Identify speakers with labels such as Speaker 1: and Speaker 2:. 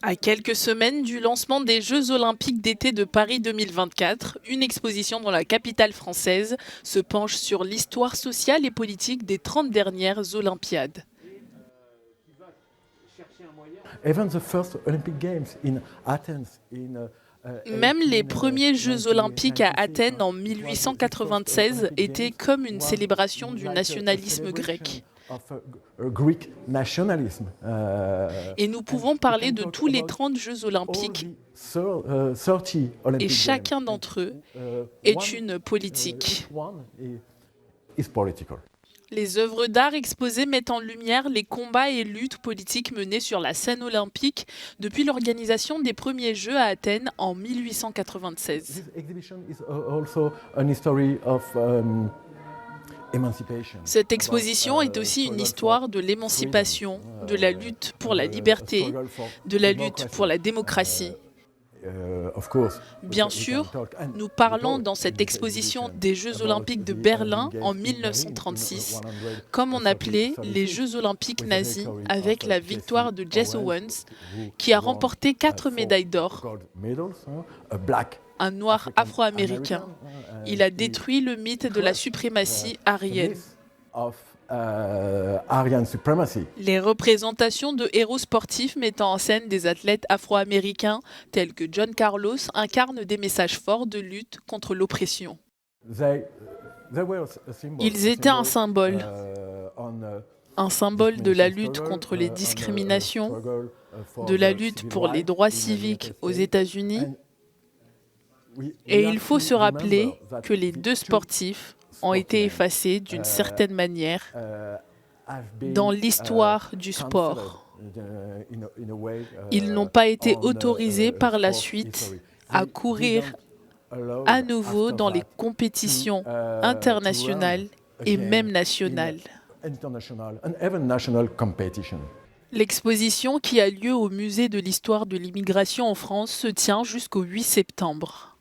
Speaker 1: À quelques semaines du lancement des Jeux olympiques d'été de Paris 2024, une exposition dans la capitale française se penche sur l'histoire sociale et politique des 30 dernières Olympiades.
Speaker 2: Even the first Olympic Games in Athens in
Speaker 1: Même les premiers Jeux olympiques à
Speaker 2: 1893,
Speaker 1: Athènes en
Speaker 2: it was the first
Speaker 1: 1896
Speaker 2: Olympic
Speaker 1: étaient
Speaker 2: Games
Speaker 1: comme une
Speaker 2: was
Speaker 1: célébration du
Speaker 2: like a
Speaker 1: nationalisme
Speaker 2: celebration
Speaker 1: grec.
Speaker 2: of a Greek nationalism.
Speaker 1: Et nous
Speaker 2: And
Speaker 1: pouvons
Speaker 2: we
Speaker 1: parler
Speaker 2: can
Speaker 1: de
Speaker 2: talk
Speaker 1: tous les
Speaker 2: about
Speaker 1: 30 Jeux
Speaker 2: all
Speaker 1: olympiques
Speaker 2: the 30
Speaker 1: et
Speaker 2: Olympic Games.
Speaker 1: chacun d'entre eux est
Speaker 2: One,
Speaker 1: une politique.
Speaker 2: each one is political.
Speaker 1: Les œuvres d'art exposées mettent en lumière les combats et luttes politiques menés sur la scène olympique depuis l'organisation des premiers Jeux à Athènes en 1896.
Speaker 2: This exhibition is also an history of emancipation.
Speaker 1: Cette exposition est aussi une histoire de l'émancipation, de la lutte pour la liberté, de la lutte pour la démocratie. Bien sûr, nous parlons dans cette exposition des Jeux olympiques de Berlin en 1936, comme on appelait les Jeux olympiques nazis, avec la victoire de Jesse Owens, qui a remporté 4 médailles d'or, un noir afro-américain. Il a détruit le mythe de la suprématie aryenne. Les représentations de héros sportifs mettant en scène des athlètes afro-américains tels que John Carlos incarnent des messages forts de lutte contre l'oppression. Ils étaient un symbole de la lutte contre les discriminations, de la lutte pour les droits civiques aux États-Unis. Et il faut se rappeler que les deux sportifs ont été effacés d'une certaine manière dans l'histoire du sport. Ils n'ont pas été autorisés par la suite à courir à nouveau dans les compétitions internationales et même nationales. L'exposition qui a lieu au Musée de l'histoire de l'immigration en France se tient jusqu'au 8 septembre.